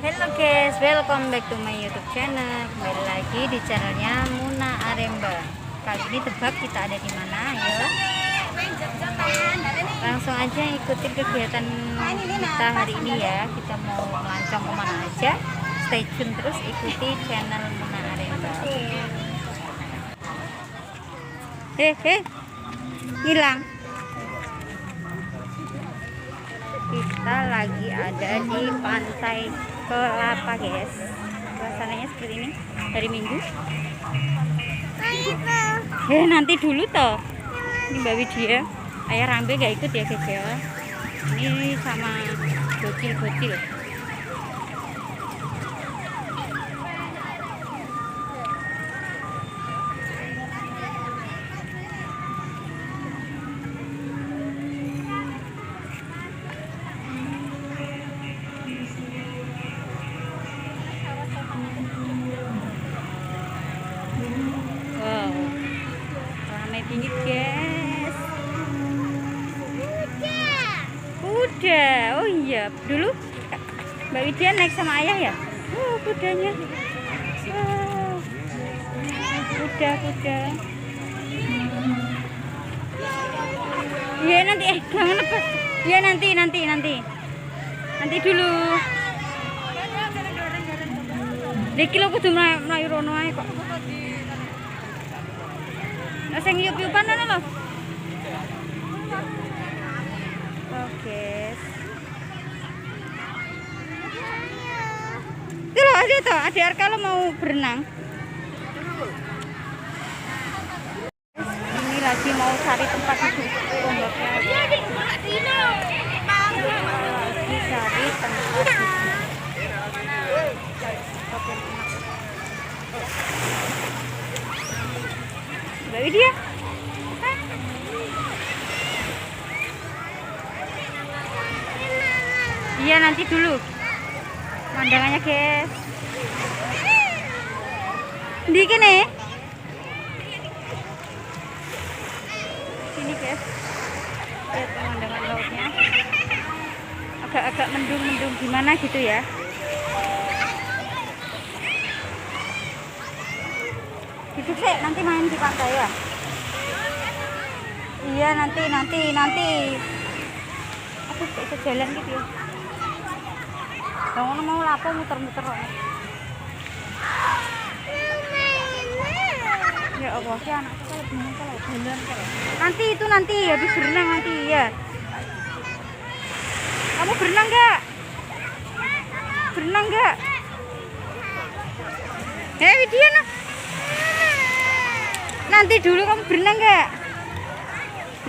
Hello guys, welcome back to my YouTube channel. Kembali lagi di channelnya Muna Aremba. Kali ini tebak kita ada di mana? Ayo, langsung aja ikutin kegiatan kita hari ini ya. Kita mau melancong kemana aja? Stay tune terus, ikuti channel Muna Aremba. Hilang. Kita lagi ada di Pantai Kelapa guys. Suasananya seperti ini dari Minggu. Nanti dulu toh. Ini Mbak Widya. Ayah Rambe gak ikut ya guys ya. Ini sama bocil-bocil. Ini guys, kuda. Oh iya, dulu Mbak Widya naik sama ayah ya. Kudanya. Kuda. Iya nanti jangan lepas. Iya nanti dulu. Deki lo kudu mlayu rono ae kok. Sing yup-yupan ana lho. Oke. Itu loh ada tuh, adik Arka lo mau berenang. Ini lagi mau cari tempat duduk ombaknya. Lagi cari tempat duduk. Mbak Widya. Iya nanti dulu. Pemandangannya guys. Di kene. Sini guys. Lihat pemandangan lautnya. Agak-agak mendung-mendung gimana gitu ya. Gitu sih, nanti main di pantai ya. Iya nanti. Aku bisa jalan gitu ya. Bangun mau lapo muter-muter kok. Ya Allah, si anakku kalau bingung kalau jalan kalau. Nanti habis berenang nanti ya. Kamu berenang enggak? Widya nah. Nanti dulu kamu berenang enggak?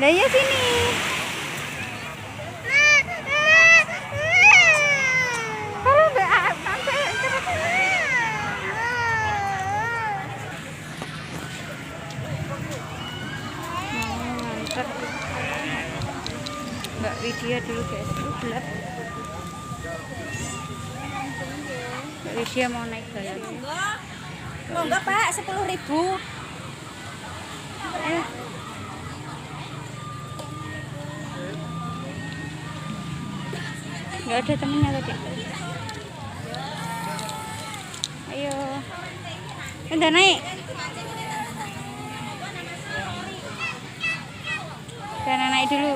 Lah ya sini. Mbak Widya dulu guys, gelap. Mbak Widya mau naik bayar. Enggak Pak, 10.000. Nggak ada temennya tadi. Ayo, udah naik. Jangan naik dulu.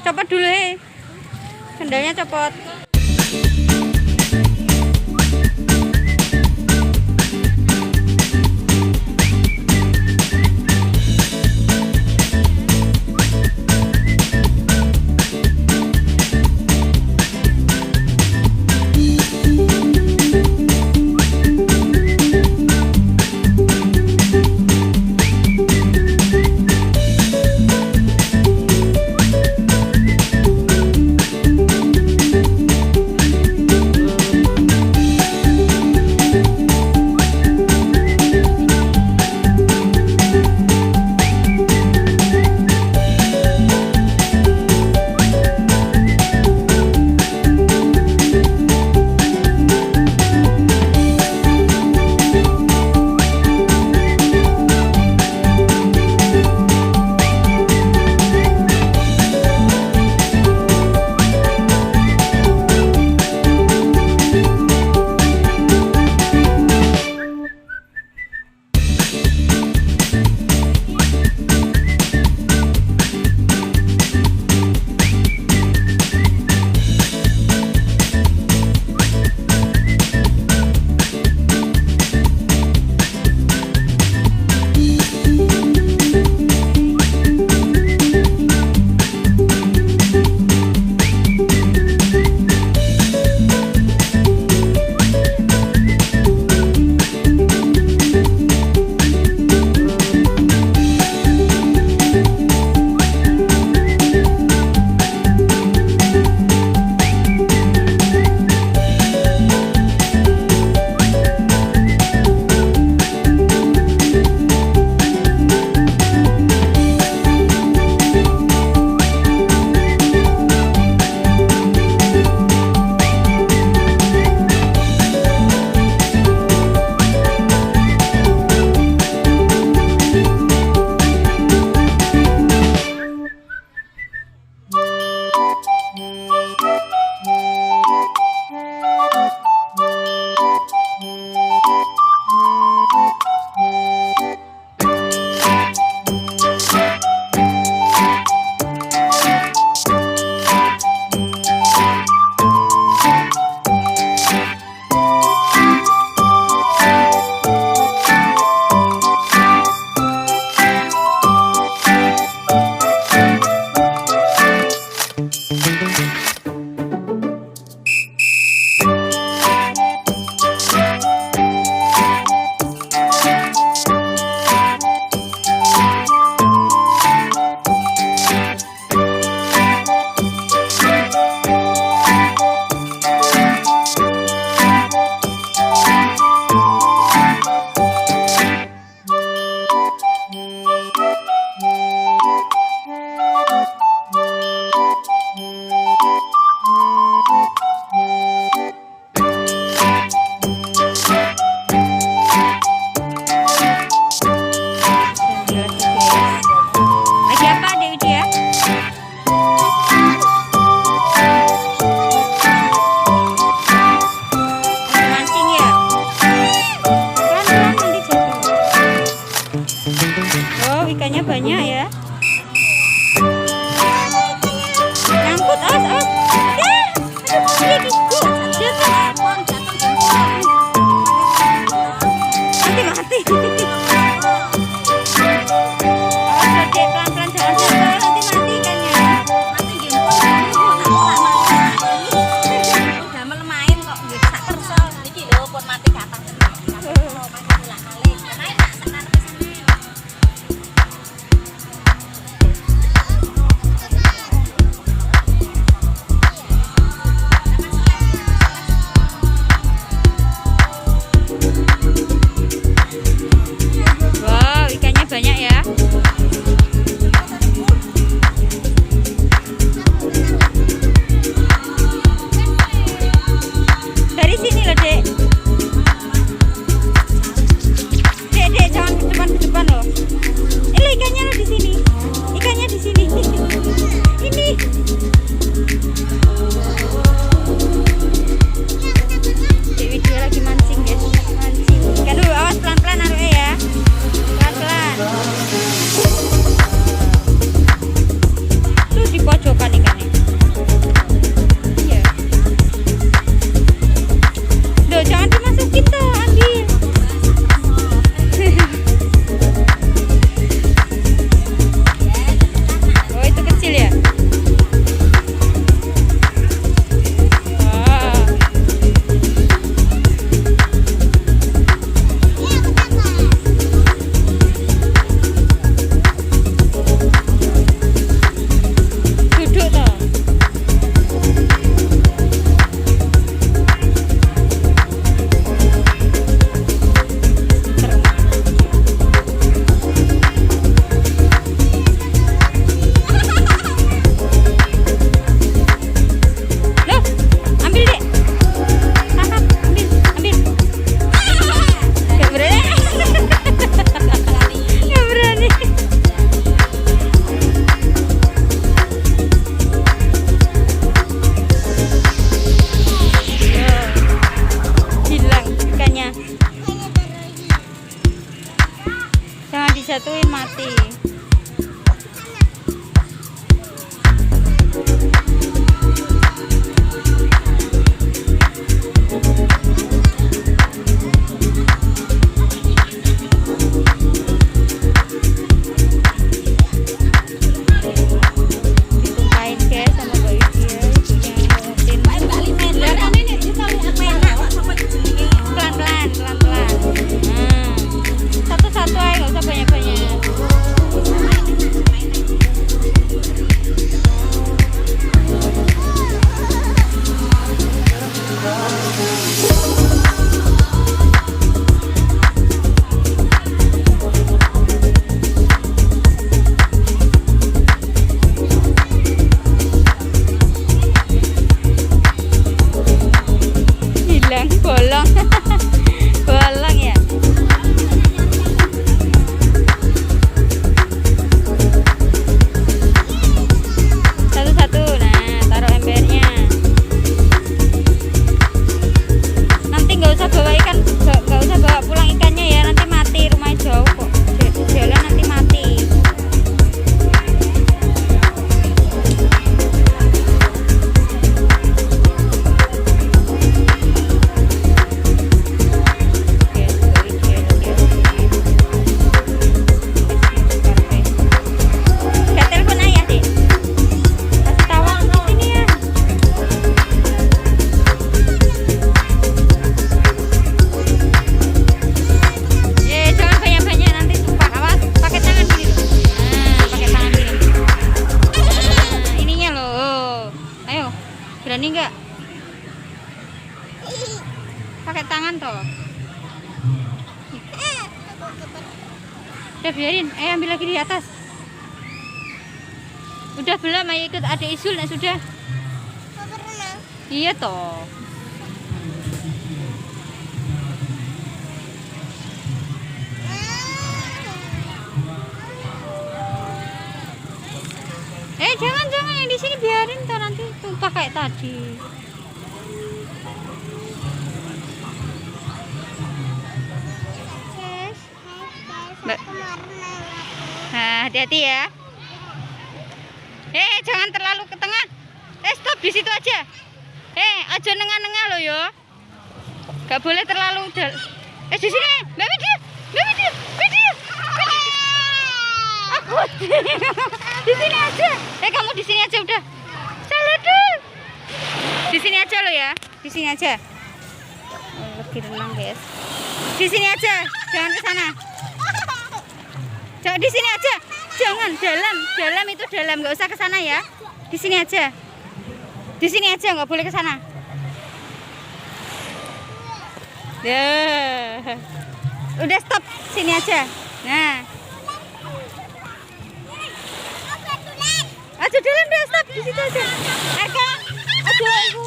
Copot dulu sendalnya copot. Lagi apa Dewi dia? Mancing ya? Pelan-pelan nanti jatuh. Oh, ikannya banyak ya. Nyangkut, awas. Ya, aduh, dia digo. Jatuh. Mati. Awas, Dek, pelan-pelan jangan jatuh, nanti mati ikannya. Udah melemahin kok nggih sak kersa. Iki lho pun mati kapan. Mati bolak-balik. Naik Pak sak ngarep sana. Berani nggak? Pakai tangan toh. Udah biarin, ayo ambil lagi di atas. Udah belum, ayo ikut adik Isul nak sudah. Iya toh. Jangan yang di sini biarin toh, nanti tumpah kayak tadi. Mbak. Nah, hati-hati ya. Jangan terlalu ke tengah. Stop di situ aja. Aja nengah-nengah lo yo. Gak boleh terlalu di sini. Mbak Widya. Aku di sini aja. Kamu di sini aja udah. Salah dulu. Di sini aja lo ya. Di sini aja. Lagi renang, guys. Di sini aja. Jangan ke sana. Di sini aja, jangan dalam itu dalam, nggak usah ke sana ya. Di sini aja, nggak boleh ke sana. Ya, udah stop, sini aja. Nah, aja dalam deh, stop di situ aja. Eka, aja ibu.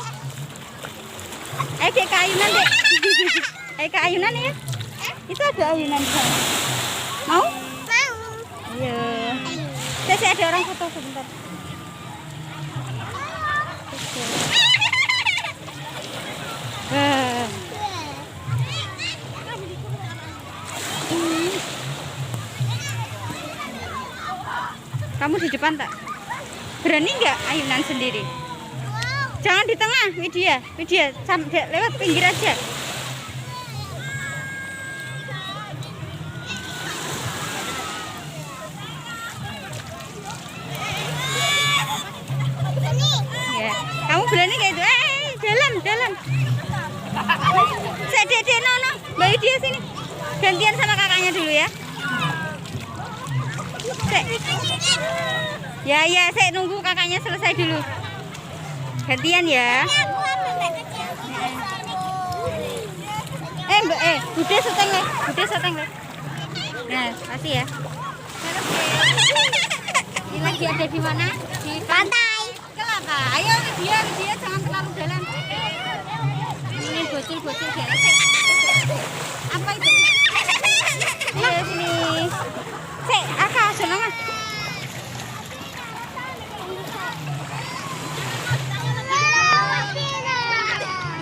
Kayak ayunan deh. Kayak ayunan ya. Itu ada ayunan di sana. Mau? Iya. Saya ada orang foto sebentar. Kamu di depan tak? Berani nggak ayunan sendiri? Jangan di tengah, Widya. Sampai lewat pinggir aja. Kamu berani kayak itu? Dalam. Dek, no. Mbak Widya sini. Gantian sama kakaknya dulu ya. Saya nunggu kakaknya selesai dulu. Gantian ya. Bude seteng le. Nah, kasih ya. Ini lagi ada di mana? Di pantai. Kelapa. Ayo dia jangan terlalu dalam. Ini bocil dia. Apa itu? Iya sini. Aka seneng ah.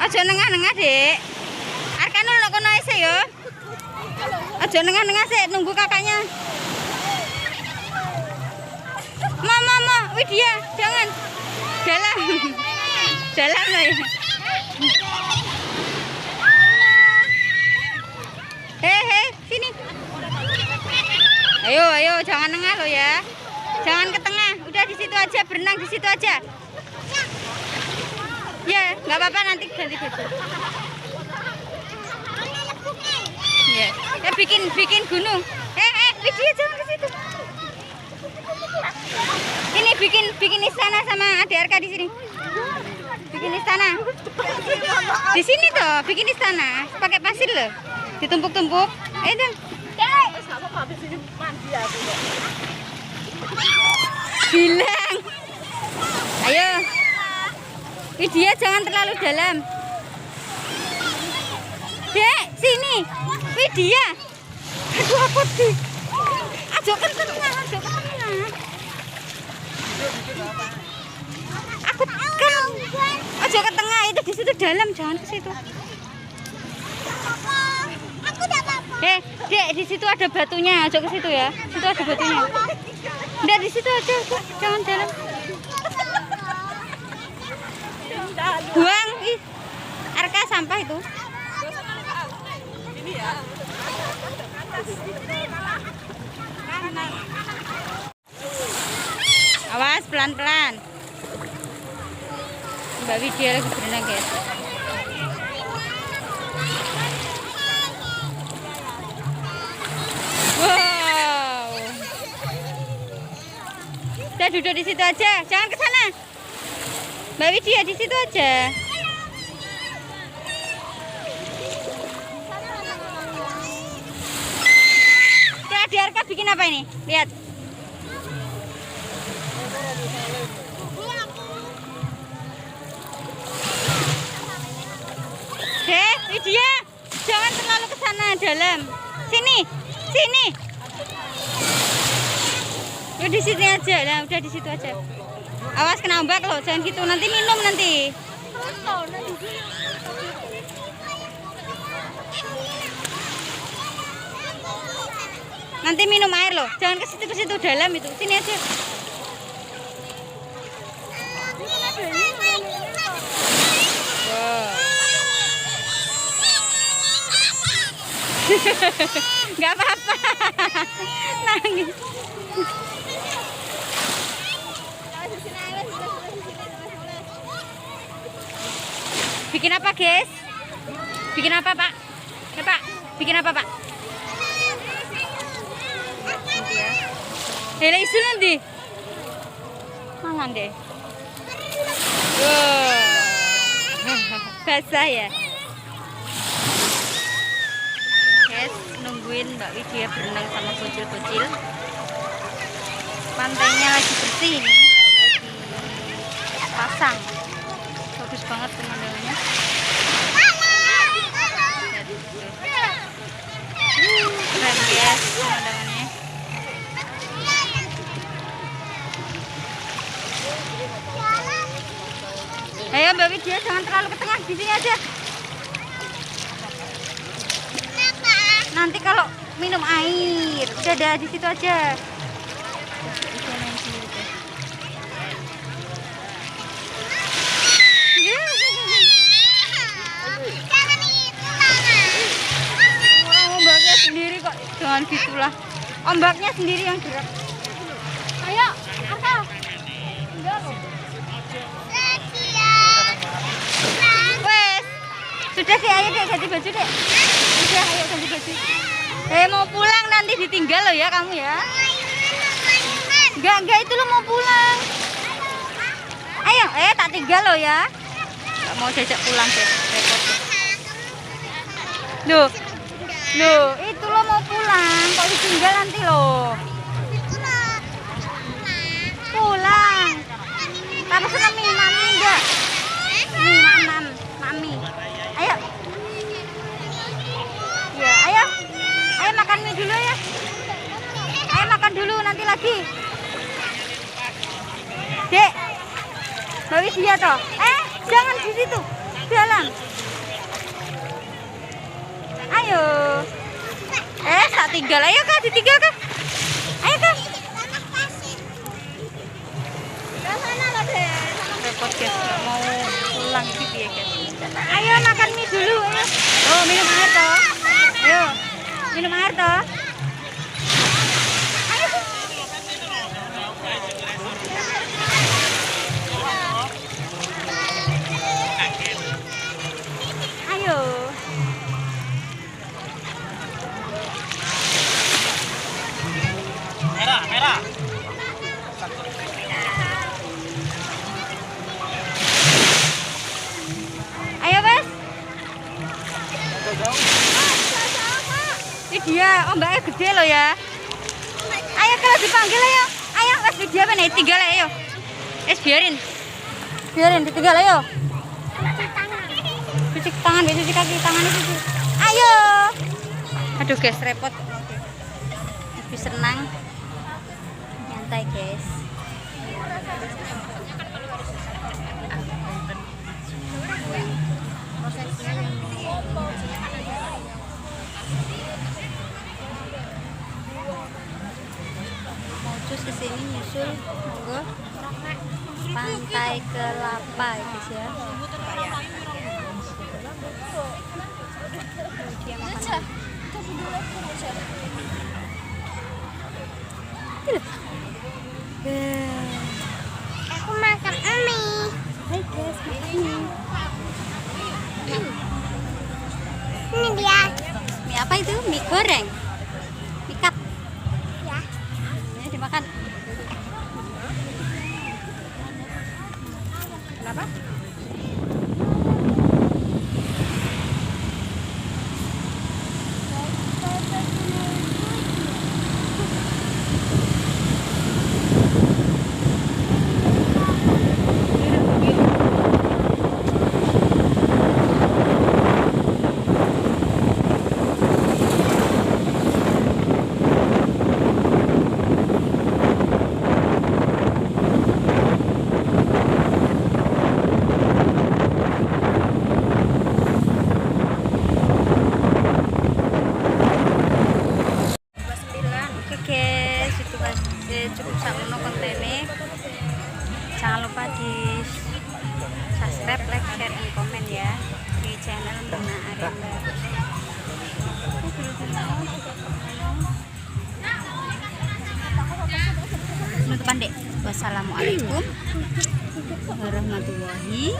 Aja nengah-nengah, Dek. Arkanul nek kono ae ya. Aja nengah-nengah sik, nunggu kakaknya. Mama, Widya, jangan. Dalam loh ya. Sini. Ayo, jangan nengah loh ya. Jangan ke tengah. Udah di situ aja, berenang di situ aja. Ya, nggak apa-apa, nanti ganti baju. Ya, bikin gunung. Widya jangan ke situ. Ini bikin istana sama adik Arka di sini. Bikin istana. Di sini toh, bikin istana. Pakai pasir loh. Ditumpuk-tumpuk. Dan. Bilang. Ayo. Widya jangan terlalu dalam. Dek, sini. Widya. Aduh, apa sih? Aja ke tengah. Aku kan. Aja ke tengah, itu di situ dalam, jangan ke situ. Aku enggak apa-apa. Dek, di situ ada batunya, aja ke situ ya. Situ ada batunya. Enggak, di situ aja, jangan dalam. Buang, Arka sampah itu. Ini ya. Awas pelan-pelan. Mbak Widya lagi berenang, guys. Wow. Udah duduk di situ aja, jangan ke sana. Mbak Widya di situ aja. Kak Diarka bikin apa ini? Lihat. Widya, jangan terlalu ke sana dalam. Sini, sini. Ya di sini aja, lah udah di situ aja. Awas kena ombak loh, jangan gitu. Nanti minum nanti. Nanti minum air loh, jangan ke situ dalam itu. Sini aja. Wow. Gak apa-apa. Nangis. Bikin apa, guys? Bikin apa, Pak? Ya, Pak. Bikin apa, Pak? Hele isu nanti. Mangan deh. Wow. Basah ya. Guys, nungguin Mbak Widya berenang sama bocil-bocil. Pantainya lagi bersih ini, lagi pasang. Bagus banget pemandangannya. Keren guys pemandangannya. Ayo Mbak Widya, jangan terlalu ke tengah, di sini aja. Nanti kalau minum air, udah ada di situ aja. Ombaknya sendiri kok, jangan gitulah. Ombaknya sendiri yang gerak. Ayo, Arka. Wes, sudah sih, ayo deh ganti baju deh. Udah, ayo ganti baju. Mau pulang nanti ditinggal loh ya kamu ya. Enggak itu lo mau pulang. Ayo, tak tinggal loh ya. Enggak mau jajak pulang deh, repot deh. Loh, itu lo mau pulang, kok ditinggal nanti lo. Pulang. Kamu senang mami enggak? Mami. Ayo. Ya, ayo makan mie dulu ya. Ayo makan dulu nanti lagi. Dek, Mbak Widya toh. Jangan di situ, jalan. Ayo. Tak tinggal. Ayo Kak, ditinggal Kak. Ayo Kak. Repot guys, nggak mau pulang gitu ya guys. Ayo makan mie dulu, ayo. Oh, minum air toh. Ayo, minum air toh. Ayo. Ayo. Merah. Ayo, Bes. Widya, ombaknya gede loh ya. Ayo kalau dipanggil ayo. Ayo, Mas Widya apa nih? Tinggal ayo. Biarin ditinggal ayo. Cuci tangan, cuci kaki, tangannya cuci. Ayo. Aduh guys, repot. Lebih senang nyantai guys. Mau cus kesini nyusul, monggo. Pantai Kelapa guys ya. Dia makan. Aku makan mie. Hai guys, makan mie. Ini dia. Mie apa itu? Mie goreng. Mie cup. Ya. Ini dimakan. Kenapa? Assalamualaikum warahmatullahi